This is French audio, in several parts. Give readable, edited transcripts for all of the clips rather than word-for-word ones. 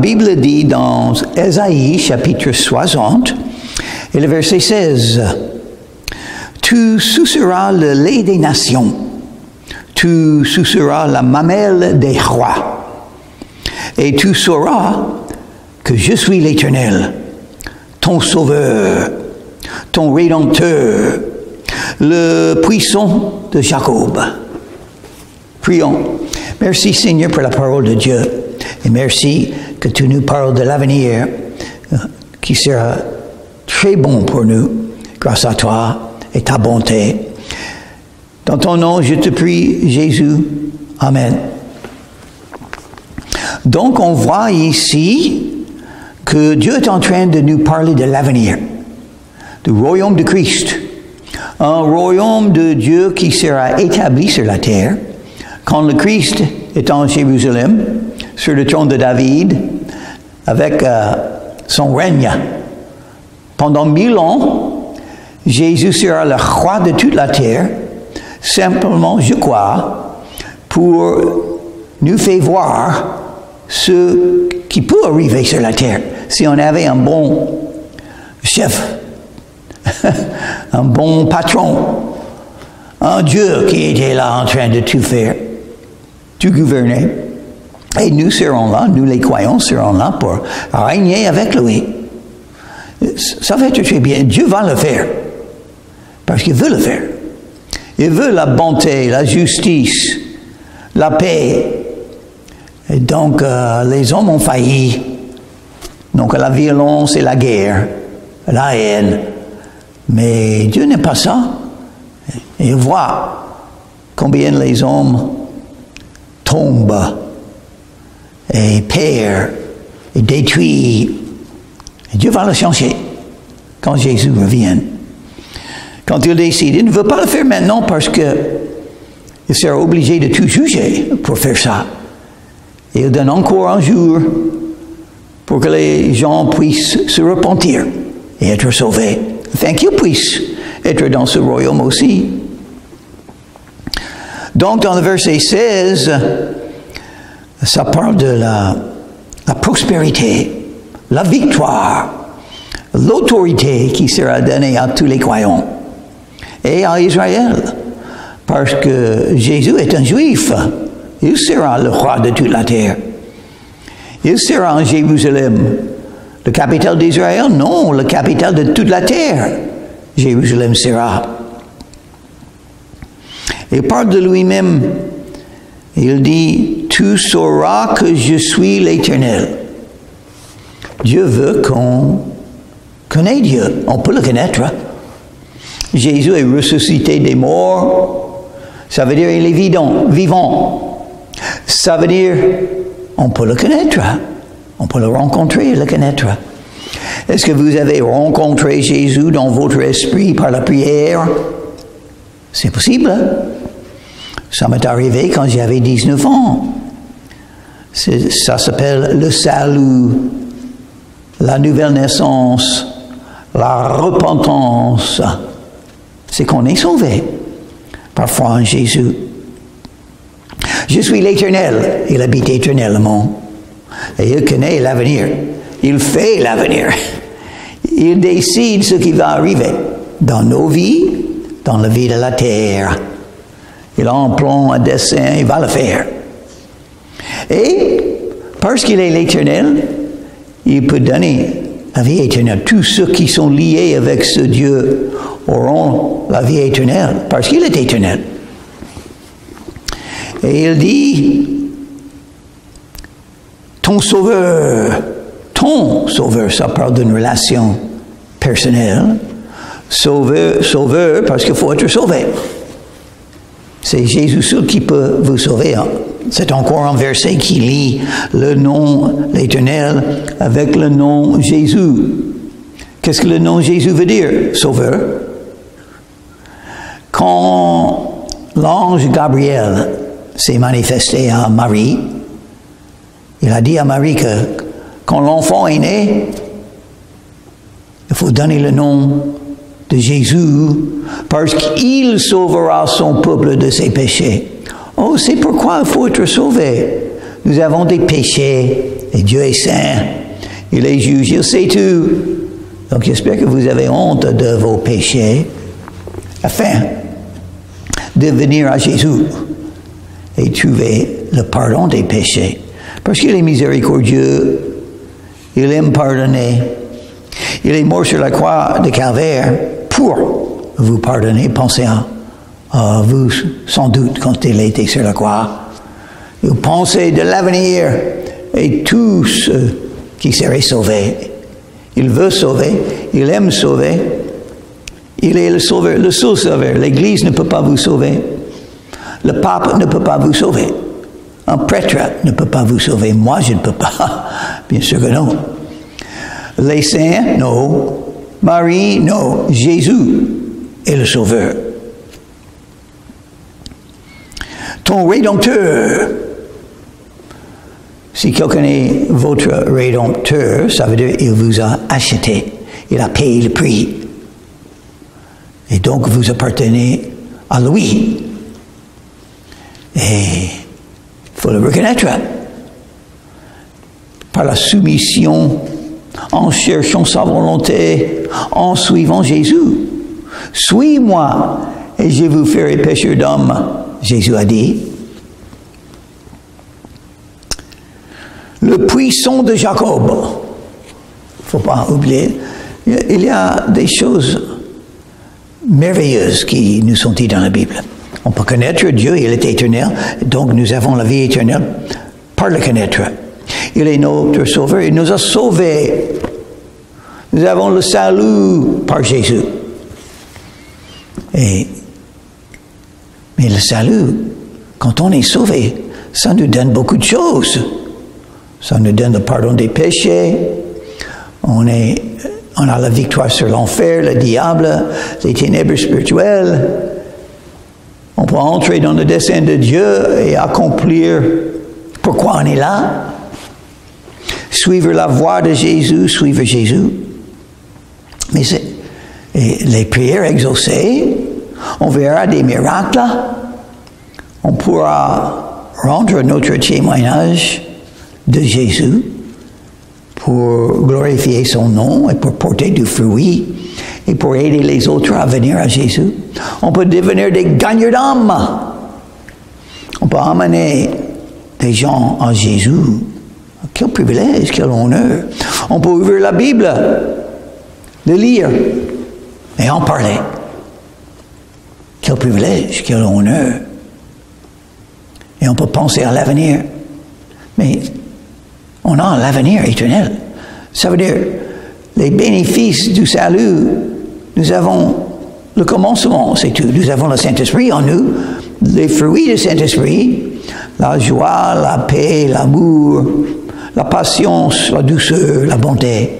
La Bible dit dans Ésaïe, chapitre 60, et le verset 16, « Tu suceras le lait des nations, tu suceras la mamelle des rois, et tu sauras que je suis l'Éternel, ton Sauveur, ton Rédempteur, le puissant de Jacob. » Prions. Merci Seigneur pour la parole de Dieu, et merci que tu nous parles de l'avenir qui sera très bon pour nous, grâce à toi et ta bonté. Dans ton nom, je te prie, Jésus. Amen. Donc, on voit ici que Dieu est en train de nous parler de l'avenir, du royaume de Christ, un royaume de Dieu qui sera établi sur la terre quand le Christ est en Jérusalem, sur le trône de David, avec son règne. Pendant 1000 ans, Jésus sera le roi de toute la terre, simplement, je crois, pour nous faire voir ce qui peut arriver sur la terre si on avait un bon chef, un bon patron, un Dieu qui était là en train de tout faire, tout gouverner. Et nous serons là, nous les croyants serons là pour régner avec lui. Ça va être très bien. Dieu va le faire, parce qu'il veut le faire. Il veut la bonté, la justice, la paix. Et donc, les hommes ont failli. Donc, la violence et la guerre, la haine. Mais Dieu n'est pas ça. Il voit combien les hommes tombent et perdent et détruisent. Et Dieu va le changer quand Jésus revient. Quand il décide, il ne veut pas le faire maintenant parce qu'il sera obligé de tout juger pour faire ça. Et il donne encore un jour pour que les gens puissent se repentir et être sauvés, afin qu'ils puissent être dans ce royaume aussi. Donc, dans le verset 16, ça parle de la prospérité, la victoire, l'autorité qui sera donnée à tous les croyants et à Israël. Parce que Jésus est un juif. Il sera le roi de toute la terre. Il sera en Jérusalem. Le capitale d'Israël? Non, le capitale de toute la terre. Jérusalem sera. Il parle de lui-même. Il dit, « Tu sauras que je suis l'Éternel. » Dieu veut qu'on connaisse Dieu. On peut le connaître. Jésus est ressuscité des morts. Ça veut dire qu'il est vivant. Ça veut dire on peut le connaître. On peut le rencontrer et le connaître. Est-ce que vous avez rencontré Jésus dans votre esprit par la prière? C'est possible. Ça m'est arrivé quand j'avais 19 ans. Ça s'appelle le salut, la nouvelle naissance, la repentance. C'est qu'on est sauvé, parfois en Jésus. Je suis l'Éternel, il habite éternellement. Et il connaît l'avenir. Il fait l'avenir. Il décide ce qui va arriver dans nos vies, dans la vie de la terre. Il a un plan, un dessein, il va le faire. Et parce qu'il est l'Éternel, il peut donner la vie éternelle. Tous ceux qui sont liés avec ce Dieu auront la vie éternelle, parce qu'il est éternel. Et il dit, ton sauveur, ça parle d'une relation personnelle. Sauveur, parce qu'il faut être sauvé. C'est Jésus seul qui peut vous sauver. C'est encore un verset qui lie le nom l'Éternel avec le nom Jésus. Qu'est-ce que le nom Jésus veut dire? Sauveur. Quand l'ange Gabriel s'est manifesté à Marie, il a dit à Marie que quand l'enfant est né, il faut donner le nom de Jésus parce qu'il sauvera son peuple de ses péchés. Oh, c'est pourquoi il faut être sauvé. Nous avons des péchés Et Dieu est saint. Il est juge, il sait tout. Donc j'espère que vous avez honte de vos péchés afin de venir à Jésus et trouver le pardon des péchés. Parce qu'il est miséricordieux, il aime pardonner. Il est mort sur la croix de Calvaire pour vous pardonner. Pensez à vous, sans doute, quand il était sur la croix. Vous pensez de l'avenir et tous qui seraient sauvés. Il veut sauver, il aime sauver. Il est le sauveur, le seul sauveur. L'Église ne peut pas vous sauver. Le pape ne peut pas vous sauver. Un prêtre ne peut pas vous sauver. Moi, je ne peux pas. Bien sûr que non. Les saints, non. Marie, non. Jésus est le sauveur. Ton Rédempteur. Si quelqu'un est votre Rédempteur, ça veut dire qu'il vous a acheté. Il a payé le prix. Et donc, vous appartenez à lui. Et il faut le reconnaître. Par la soumission, en cherchant sa volonté, en suivant Jésus. Suis-moi et je vous ferai pécheur d'hommes, Jésus a dit. Le puissant de Jacob. Il ne faut pas oublier. Il y a des choses merveilleuses qui nous sont dites dans la Bible. On peut connaître Dieu, il est éternel, donc nous avons la vie éternelle par le connaître. Il est notre sauveur, il nous a sauvés. Nous avons le salut par Jésus. Mais le salut, quand on est sauvé, ça nous donne beaucoup de choses. Ça nous donne le pardon des péchés. On a la victoire sur l'enfer, le diable, les ténèbres spirituelles. On peut entrer dans le dessein de Dieu et accomplir pourquoi on est là. Suivre la voie de Jésus, suivre Jésus. Mais les prières exaucées, on verra des miracles. On pourra rendre notre témoignage de Jésus pour glorifier son nom et pour porter du fruit et pour aider les autres à venir à Jésus. On peut devenir des gagneurs d'âme. On peut amener des gens à Jésus. Quel privilège, quel honneur. On peut ouvrir la Bible, le lire et en parler. Quel privilège, quel honneur. Et on peut penser à l'avenir. Mais on a l'avenir éternel. Ça veut dire, les bénéfices du salut, nous avons le commencement, c'est tout. Nous avons le Saint-Esprit en nous, les fruits du Saint-Esprit, la joie, la paix, l'amour, la patience, la douceur, la bonté,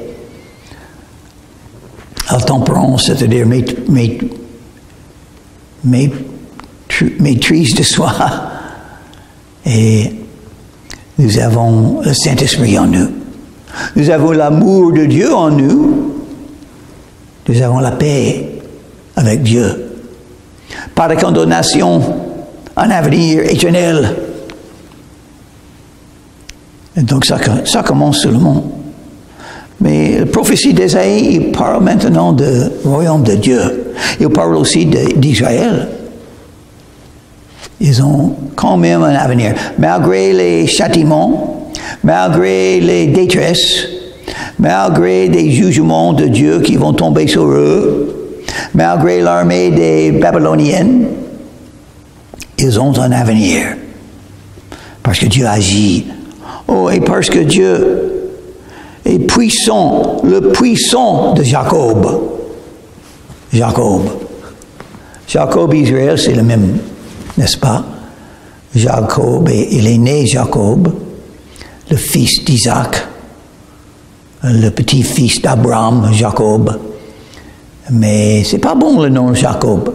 la tempérance, c'est-à-dire maîtrise de soi. Et nous avons le Saint-Esprit en nous. Nous avons l'amour de Dieu en nous. Nous avons la paix avec Dieu. Pas de condamnation, un avenir éternel. Et donc ça commence seulement. Mais la prophétie d'Ésaïe, il parle maintenant du royaume de Dieu. Il parle aussi d'Israël. Ils ont quand même un avenir. Malgré les châtiments, malgré les détresses, malgré des jugements de Dieu qui vont tomber sur eux, malgré l'armée des Babyloniennes, ils ont un avenir. Parce que Dieu agit. Oh, et parce que Dieu est puissant, le puissant de Jacob. Jacob, Israël, c'est le même. N'est-ce pas? Jacob, il est né Jacob, le fils d'Isaac, le petit-fils d'Abraham, Jacob. Mais c'est pas bon le nom Jacob.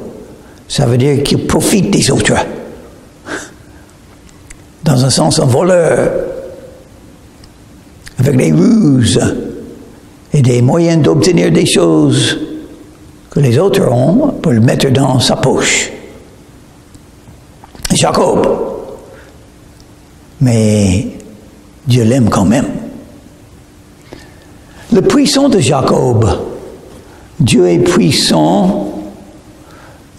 Ça veut dire qu'il profite des autres. Dans un sens, un voleur. Avec des ruses et des moyens d'obtenir des choses que les autres ont pour le mettre dans sa poche. Jacob. Mais Dieu l'aime quand même. Le puissant de Jacob. Dieu est puissant.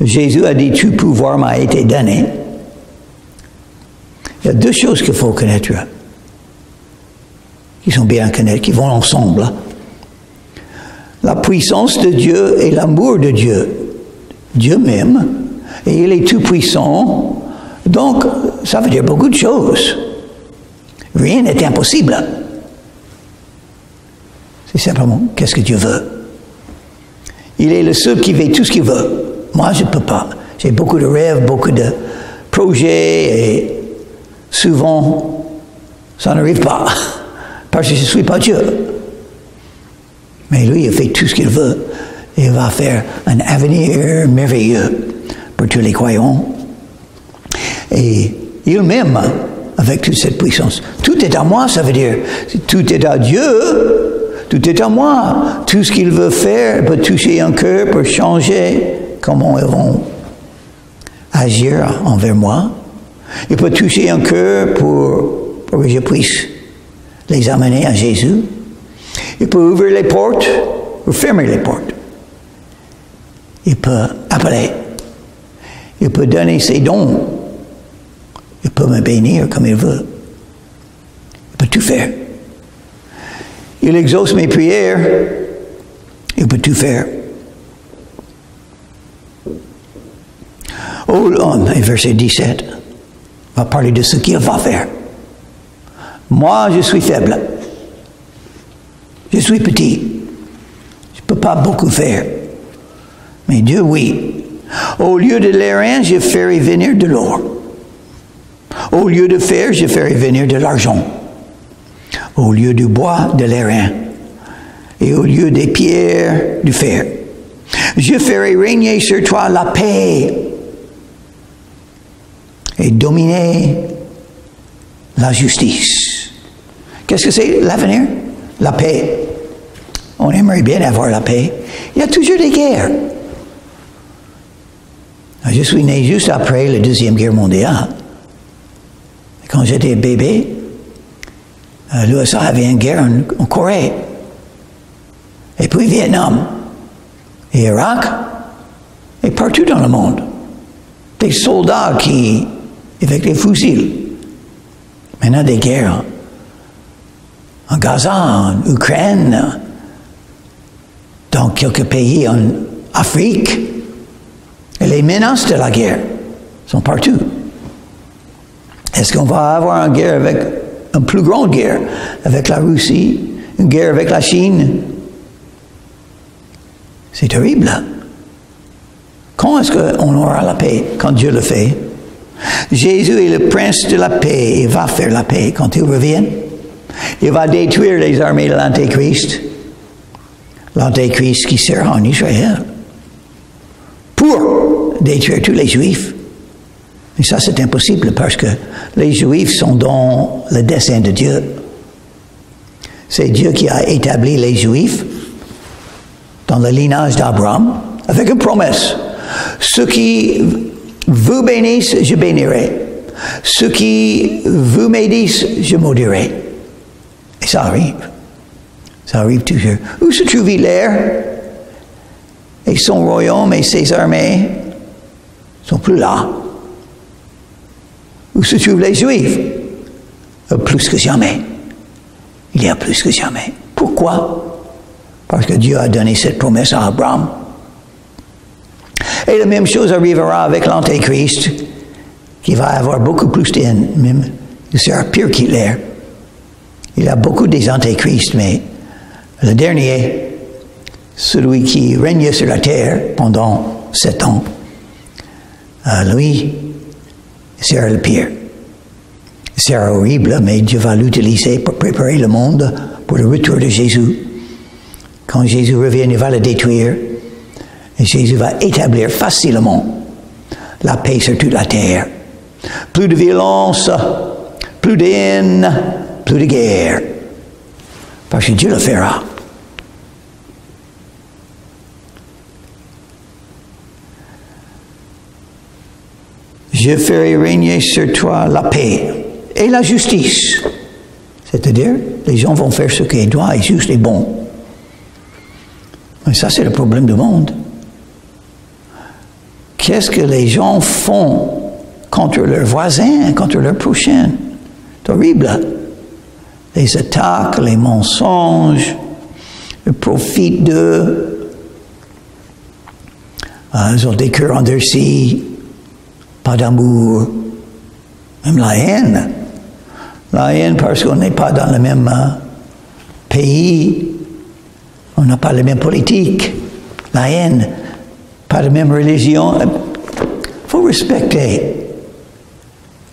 Jésus a dit, tout pouvoir m'a été donné. Il y a deux choses qu'il faut connaître, qui sont bien à connaître, qui vont ensemble. La puissance de Dieu et l'amour de Dieu. Dieu m'aime et il est tout puissant. Donc, ça veut dire beaucoup de choses. Rien n'est impossible. C'est simplement, qu'est-ce que Dieu veut? Il est le seul qui fait tout ce qu'il veut. Moi, je ne peux pas. J'ai beaucoup de rêves, beaucoup de projets, et souvent, ça n'arrive pas, parce que je ne suis pas Dieu. Mais lui, il fait tout ce qu'il veut. Il va faire un avenir merveilleux pour tous les croyants. Et il m'aime avec toute cette puissance. Tout est à moi, ça veut dire, tout est à Dieu. Tout est à moi. Tout ce qu'il veut faire peut toucher un cœur, peut changer comment ils vont agir envers moi. Il peut toucher un cœur pour que je puisse les amener à Jésus. Il peut ouvrir les portes ou fermer les portes. Il peut appeler. Il peut donner ses dons. Il peut me bénir comme il veut. Il peut tout faire. Il exauce mes prières. Il peut tout faire. Oh, l'homme, verset 17, va parler de ce qu'il va faire. Moi, je suis faible. Je suis petit. Je ne peux pas beaucoup faire. Mais Dieu, oui. Au lieu de l'airain, je ferai venir de l'or. Au lieu de fer, je ferai venir de l'argent. Au lieu du bois, de l'airain. Et au lieu des pierres, du fer. Je ferai régner sur toi la paix. Et dominer la justice. Qu'est-ce que c'est l'avenir? La paix. On aimerait bien avoir la paix. Il y a toujours des guerres. Je suis né juste après la Deuxième Guerre mondiale. Quand j'étais bébé, l'USA avait une guerre en Corée. Et puis Vietnam. Et Irak. Et partout dans le monde. Des soldats qui, avec des fusils. Maintenant des guerres en Gaza, en Ukraine, dans quelques pays en Afrique. Et les menaces de la guerre sont partout. Est-ce qu'on va avoir une guerre avec une plus grande guerre avec la Russie, une guerre avec la Chine? C'est terrible. Quand est-ce qu'on aura la paix? Quand Dieu le fait. Jésus est le prince de la paix. Il va faire la paix quand il revient. Il va détruire les armées de l'Antéchrist. L'Antéchrist qui sera en Israël. Pour détruire tous les Juifs. Et ça, c'est impossible parce que les Juifs sont dans le dessein de Dieu. C'est Dieu qui a établi les Juifs dans le lignage d'Abraham avec une promesse. Ceux qui vous bénissent, je bénirai. Ceux qui vous maudissent, je maudirai. Et ça arrive. Ça arrive toujours. Où se trouve Hitler? Et son royaume et ses armées sont plus là. Où se trouvent les Juifs? Plus que jamais. Il y a plus que jamais. Pourquoi? Parce que Dieu a donné cette promesse à Abraham. Et la même chose arrivera avec l'Antéchrist, qui va avoir beaucoup plus d'haine, même. Il sera pire qu'Hitler. Il y a beaucoup des Antéchrists, mais le dernier, celui qui règne sur la terre pendant 7 ans, lui, sera le pire. C'est horrible, mais Dieu va l'utiliser pour préparer le monde pour le retour de Jésus. Quand Jésus revient, il va le détruire. Et Jésus va établir facilement la paix sur toute la terre. Plus de violence, plus de haine, plus de guerre. Parce que Dieu le fera. Je ferai régner sur toi la paix et la justice. C'est-à-dire, les gens vont faire ce qui est droit et juste et bon. Et ça, c'est le problème du monde. Qu'est-ce que les gens font contre leurs voisins, contre leurs prochains? C'est horrible. Les attaques, les mensonges, ils profitent d'eux. Ils ont des cœurs endurcis, pas d'amour, même la haine. La haine parce qu'on n'est pas dans le même pays, on n'a pas la même politique. La haine, pas la même religion. Il faut respecter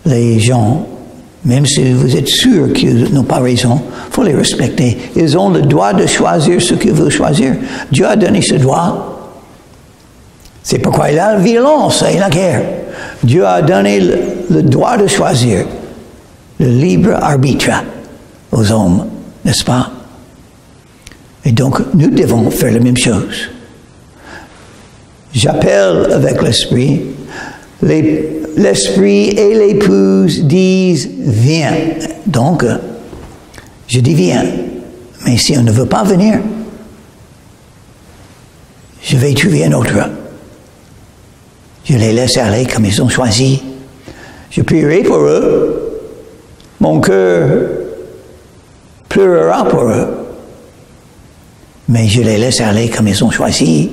les gens, même si vous êtes sûr qu'ils n'ont pas raison. Il faut les respecter. Ils ont le droit de choisir ce qu'ils veulent choisir. Dieu a donné ce droit. C'est pourquoi il y a la violence et la guerre. Dieu a donné le droit de choisir, le libre arbitre aux hommes, n'est-ce pas? Et donc, nous devons faire la même chose. J'appelle avec l'esprit. L'esprit et l'épouse disent « viens ». Donc, je dis « viens ». Mais si on ne veut pas venir, je vais trouver un autre. Je les laisse aller comme ils ont choisi. Je prierai pour eux. Mon cœur pleurera pour eux. Mais je les laisse aller comme ils ont choisi.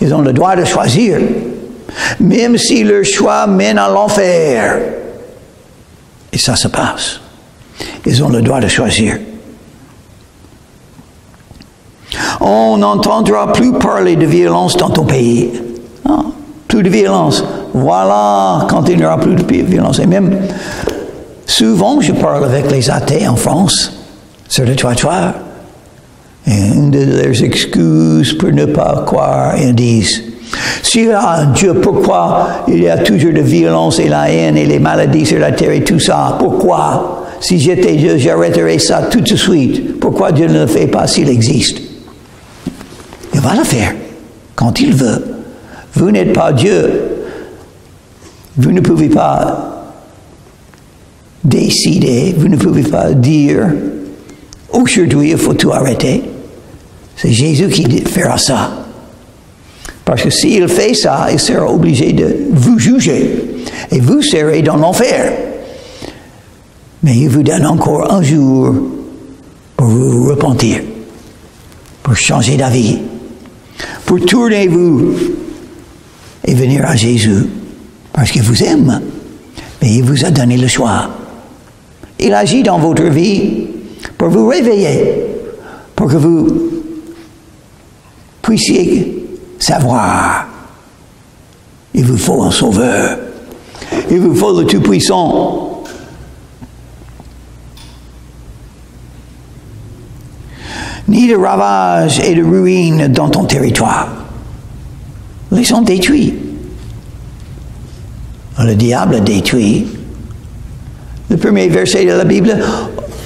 Ils ont le droit de choisir. Même si leur choix mène à l'enfer. Et ça se passe. Ils ont le droit de choisir. On n'entendra plus parler de violence dans ton pays. Non, plus de violence. Voilà, quand il n'y aura plus de violence. Et même, souvent, je parle avec les athées en France, sur le trottoir. Et une de leurs excuses pour ne pas croire, ils disent, s'il y a un Dieu, pourquoi il y a toujours de violence et la haine et les maladies sur la terre et tout ça? Pourquoi? Si j'étais Dieu, j'arrêterais ça tout de suite. Pourquoi Dieu ne le fait pas s'il existe? Il va le faire quand il veut. Vous n'êtes pas Dieu. Vous ne pouvez pas décider, vous ne pouvez pas dire, aujourd'hui, il faut tout arrêter. C'est Jésus qui fera ça. Parce que s'il fait ça, il sera obligé de vous juger. Et vous serez dans l'enfer. Mais il vous donne encore un jour pour vous repentir, pour changer d'avis, pour tourner vous et venir à Jésus. Parce qu'il vous aime. Mais il vous a donné le choix. Il agit dans votre vie pour vous réveiller, pour que vous puissiez savoir. Il vous faut un sauveur. Il vous faut le Tout-Puissant. Ni de ravages et de ruines dans ton territoire. Ils sont détruits. Le diable détruit. Le premier verset de la Bible,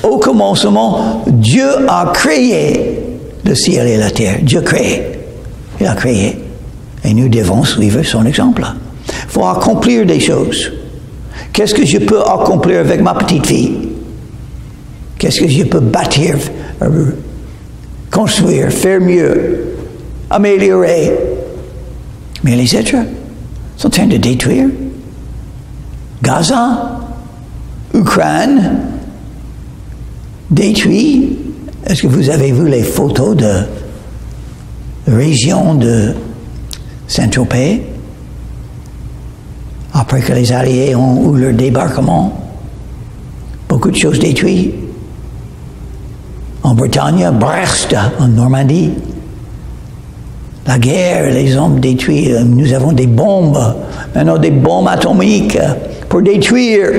au commencement, Dieu a créé le ciel et la terre. Dieu crée. Il a créé. Et nous devons suivre son exemple. Il faut accomplir des choses. Qu'est-ce que je peux accomplir avec ma petite fille? Qu'est-ce que je peux bâtir, construire, faire mieux, améliorer? Mais les êtres sont en train de détruire. Gaza, Ukraine, détruit. Est-ce que vous avez vu les photos de la région de Saint-Tropez après que les Alliés ont eu leur débarquement? Beaucoup de choses détruites. En Bretagne, Brest, en Normandie. La guerre, les hommes détruits. Nous avons des bombes, maintenant des bombes atomiques pour détruire.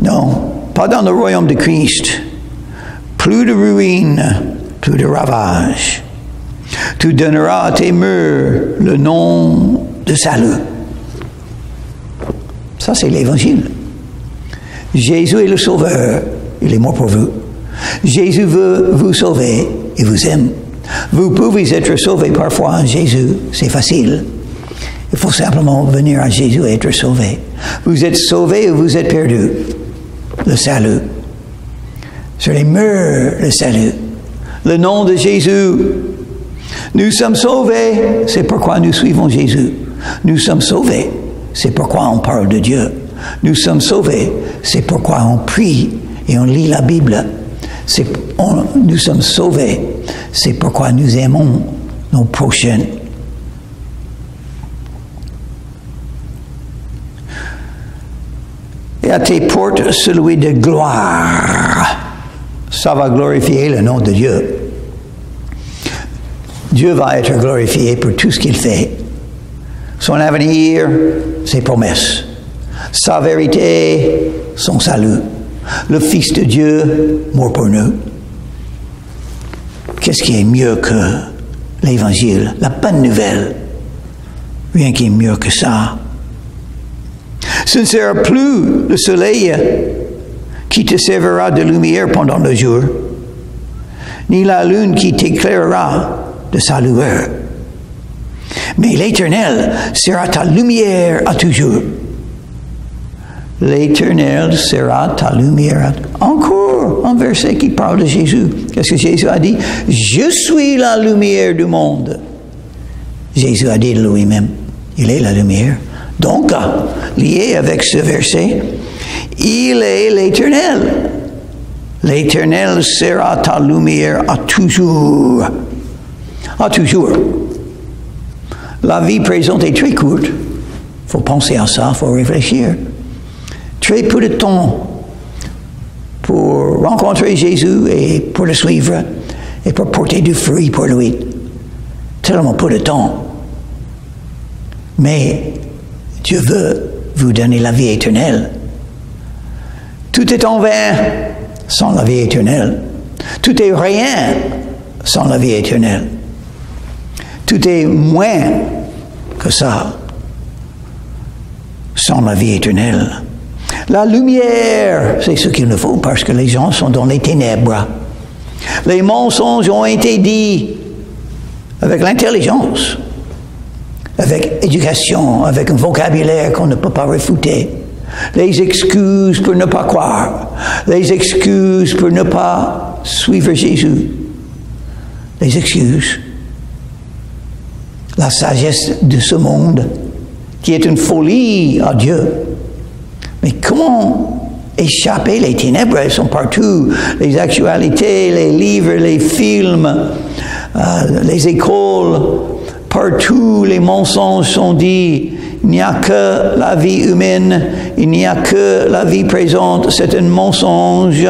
Non, pas dans le royaume de Christ. Plus de ruines, plus de ravages. Tu donneras à tes murs le nom de salut. Ça, c'est l'évangile. Jésus est le sauveur. Il est mort pour vous. Jésus veut vous sauver. Il vous aime. Vous pouvez être sauvé parfois en Jésus. C'est facile. Il faut simplement venir à Jésus et être sauvé. Vous êtes sauvé ou vous êtes perdu. Le salut. Sur les murs, le salut. Le nom de Jésus. Nous sommes sauvés, c'est pourquoi nous suivons Jésus. Nous sommes sauvés, c'est pourquoi on parle de Dieu. Nous sommes sauvés, c'est pourquoi on prie et on lit la Bible. Nous sommes sauvés, c'est pourquoi nous aimons nos prochains. Et à tes portes, celui de gloire. Ça va glorifier le nom de Dieu. Dieu va être glorifié pour tout ce qu'il fait. Son avenir, ses promesses. Sa vérité, son salut. Le Fils de Dieu, mort pour nous. Qu'est-ce qui est mieux que l'Évangile, la bonne nouvelle? Rien qui est mieux que ça. Ce ne sera plus le soleil qui te servira de lumière pendant le jour, ni la lune qui t'éclairera de sa lueur. Mais l'Éternel sera ta lumière à toujours. L'Éternel sera ta lumière. Encore un verset qui parle de Jésus. Qu'est-ce que Jésus a dit? Je suis la lumière du monde. Jésus a dit de lui-même, il est la lumière. Donc, lié avec ce verset, il est l'Éternel. L'Éternel sera ta lumière à toujours. À toujours. La vie présente est très courte. Il faut penser à ça, il faut réfléchir. Très peu de temps pour rencontrer Jésus et pour le suivre et pour porter du fruit pour lui. Tellement peu de temps. Mais Dieu veut vous donner la vie éternelle. Tout est en vain sans la vie éternelle. Tout est rien sans la vie éternelle. Tout est moins que ça sans la vie éternelle. La lumière, c'est ce qu'il nous faut parce que les gens sont dans les ténèbres. Les mensonges ont été dits avec l'intelligence, avec éducation, avec un vocabulaire qu'on ne peut pas réfuter. Les excuses pour ne pas croire. Les excuses pour ne pas suivre Jésus. Les excuses. La sagesse de ce monde qui est une folie à Dieu. Mais comment échapper? Les ténèbres, elles sont partout. Les actualités, les livres, les films, les écoles, partout les mensonges sont dits. Il n'y a que la vie humaine, il n'y a que la vie présente, c'est un mensonge.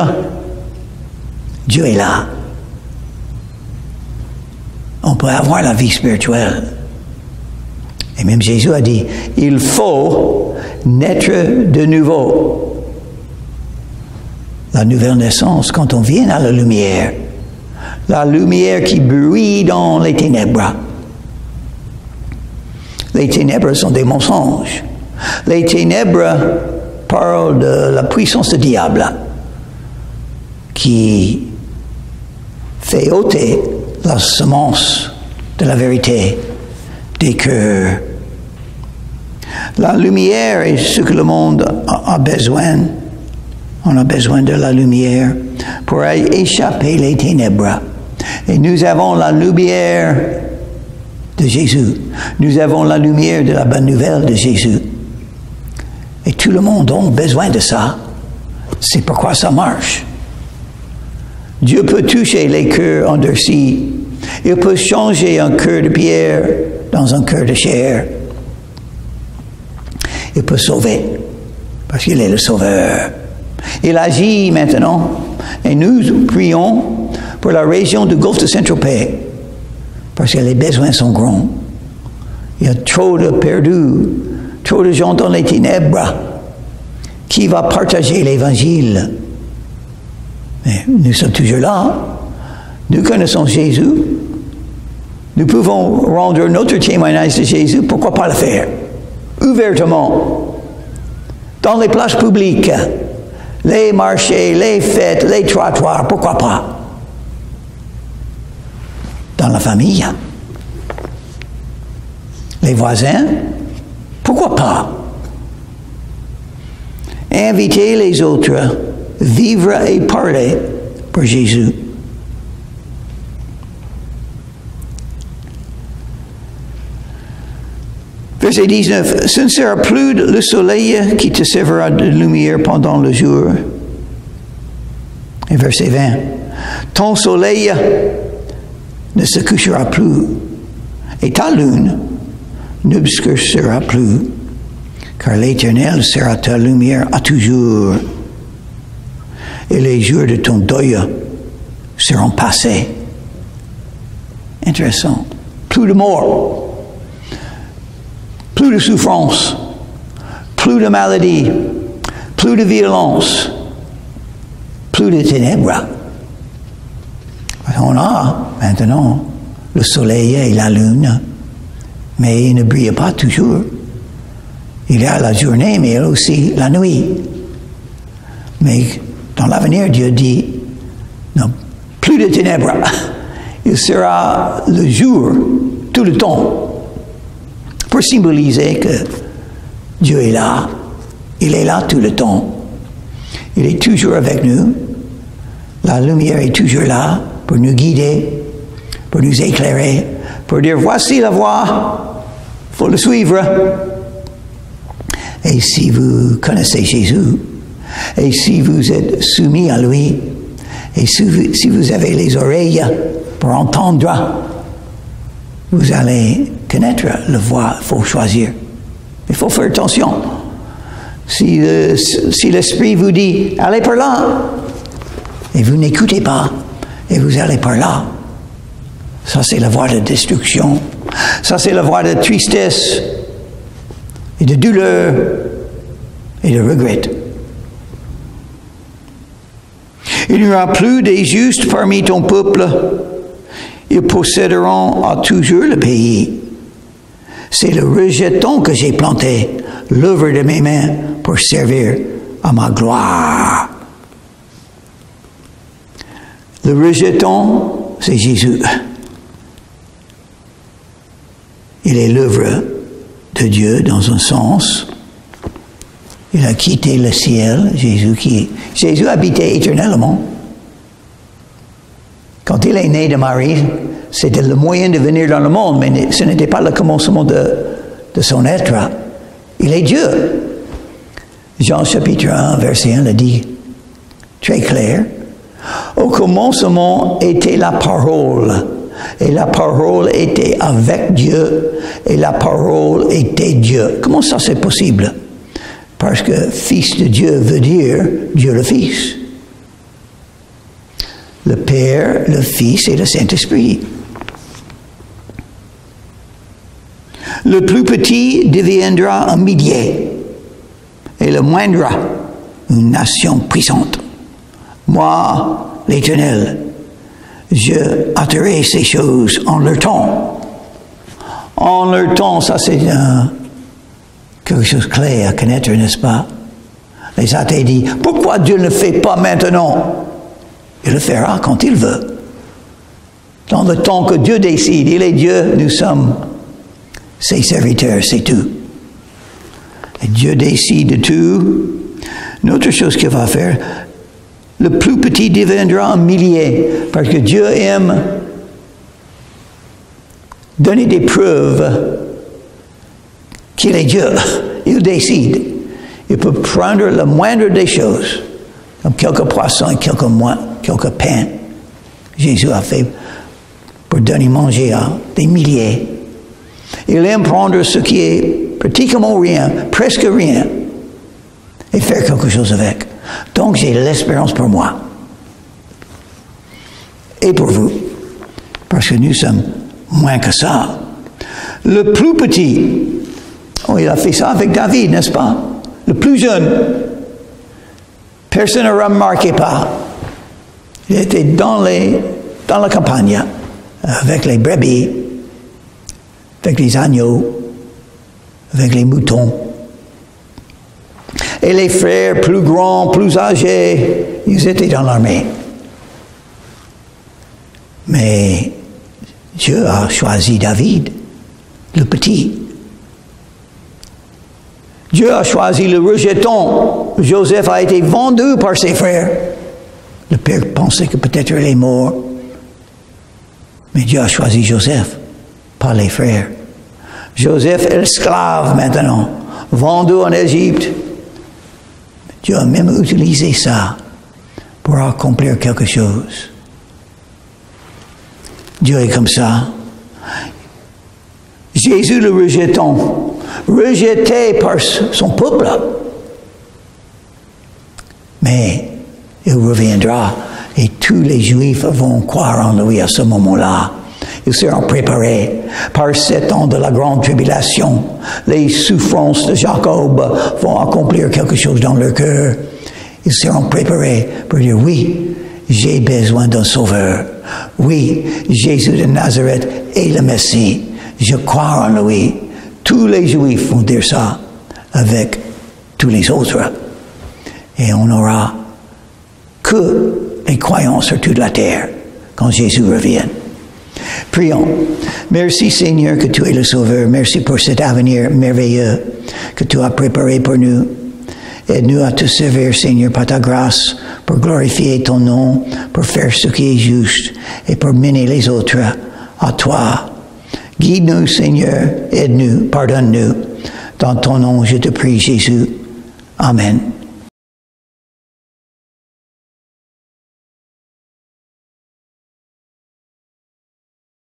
Dieu est là. On peut avoir la vie spirituelle. Et même Jésus a dit, il faut naître de nouveau. La nouvelle naissance, quand on vient à la lumière qui brille dans les ténèbres. Les ténèbres sont des mensonges. Les ténèbres parlent de la puissance du diable qui fait ôter la semence de la vérité des cœurs. La lumière est ce que le monde a besoin. On a besoin de la lumière pour échapper les ténèbres. Et nous avons la lumière de Jésus. Nous avons la lumière de la bonne nouvelle de Jésus. Et tout le monde a besoin de ça. C'est pourquoi ça marche. Dieu peut toucher les cœurs endurcis. Il peut changer un cœur de pierre dans un cœur de chair. Il peut sauver, parce qu'il est le sauveur. Il agit maintenant, et nous prions pour la région du golfe de Saint-Tropez, parce que les besoins sont grands. Il y a trop de perdus, trop de gens dans les ténèbres. Qui va partager l'Évangile? Mais nous sommes toujours là. Nous connaissons Jésus. Nous pouvons rendre notre témoignage de Jésus. Pourquoi pas le faire? Ouvertement. Dans les places publiques. Les marchés, les fêtes, les trottoirs. Pourquoi pas? Dans la famille. Les voisins. Pourquoi pas? Inviter les autres. Vivre et parler pour Jésus. Verset 19. Ce ne sera plus le soleil qui te servira de lumière pendant le jour. Et verset 20. Ton soleil ne se couchera plus, et ta lune n'obscurcira plus, car l'Éternel sera ta lumière à toujours, et les jours de ton deuil seront passés. Intéressant. Plus de mort, plus de souffrance, plus de maladie, plus de violence, plus de ténèbres. On a maintenant le soleil et la lune, mais ils ne brillent pas toujours. Il y a la journée, mais il y a aussi la nuit. Mais dans l'avenir, Dieu dit, non, plus de ténèbres. Il sera le jour tout le temps, pour symboliser que Dieu est là. Il est là tout le temps. Il est toujours avec nous. La lumière est toujours là pour nous guider, pour nous éclairer, pour dire voici la voie, il faut le suivre. Et si vous connaissez Jésus, et si vous êtes soumis à lui, et si vous avez les oreilles pour entendre, vous allez connaître la voie, il faut choisir. Il faut faire attention. Si l'Esprit vous dit, allez par là, et vous n'écoutez pas, et vous allez par là, ça c'est la voie de destruction. Ça c'est la voie de tristesse, et de douleur, et de regret. Il n'y aura plus des justes parmi ton peuple. Ils posséderont à toujours le pays. C'est le rejeton que j'ai planté, l'œuvre de mes mains, pour servir à ma gloire. Le rejeton, c'est Jésus. Il est l'œuvre de Dieu dans un sens. Il a quitté le ciel, Jésus habitait éternellement. Quand il est né de Marie, c'était le moyen de venir dans le monde, mais ce n'était pas le commencement de son être. Il est Dieu. Jean chapitre 1, verset 1 le dit très clair. Au commencement était la parole, et la parole était avec Dieu, et la parole était Dieu. Comment ça c'est possible? Parce que Fils de Dieu veut dire Dieu le Fils. Le Père, le Fils et le Saint-Esprit. Le plus petit deviendra un millier, et le moindre une nation puissante. Moi, l'Éternel, je hâterai ces choses en leur temps. En leur temps, ça c'est quelque chose de clé à connaître, n'est-ce pas? Les athées disent, pourquoi Dieu ne le fait pas maintenant? Il le fera quand il veut. Dans le temps que Dieu décide, il est Dieu, nous sommes ses serviteurs, c'est tout. Et Dieu décide de tout. Une autre chose qu'il va faire, le plus petit deviendra un millier, parce que Dieu aime donner des preuves qu'il est Dieu. Il décide. Il peut prendre le moindre des choses, comme quelques poissons et quelques pains. Jésus a fait pour donner manger à des milliers. Il aime prendre ce qui est pratiquement rien, presque rien, et faire quelque chose avec. Donc j'ai l'espérance pour moi. Et pour vous. Parce que nous sommes moins que ça. Le plus petit, il a fait ça avec David, n'est-ce pas? Le plus jeune, personne ne remarquait pas. Il était dans la campagne, avec les brebis, avec les agneaux, avec les moutons. Et les frères plus grands, plus âgés, ils étaient dans l'armée. Mais Dieu a choisi David, le petit. Dieu a choisi le rejeton. Joseph a été vendu par ses frères. Le père pensait que peut-être il est mort. Mais Dieu a choisi Joseph, pas les frères. Joseph est esclave maintenant, vendu en Égypte. Dieu a même utilisé ça pour accomplir quelque chose. Dieu est comme ça. Jésus le rejetant, rejeté par son peuple. Mais il reviendra et tous les Juifs vont croire en lui à ce moment-là. Ils seront préparés par 7 ans de la grande tribulation. Les souffrances de Jacob vont accomplir quelque chose dans leur cœur. Ils seront préparés pour dire oui, j'ai besoin d'un sauveur. Oui, Jésus de Nazareth est le Messie. Je crois en lui. Tous les Juifs vont dire ça avec tous les autres. Et on n'aura que les croyants sur toute la terre quand Jésus revienne. Prions. Merci Seigneur que tu es le Sauveur. Merci pour cet avenir merveilleux que tu as préparé pour nous. Aide-nous à te servir, Seigneur, par ta grâce, pour glorifier ton nom, pour faire ce qui est juste et pour mener les autres à toi. Guide-nous, Seigneur. Aide-nous. Pardonne-nous. Dans ton nom, je te prie, Jésus. Amen.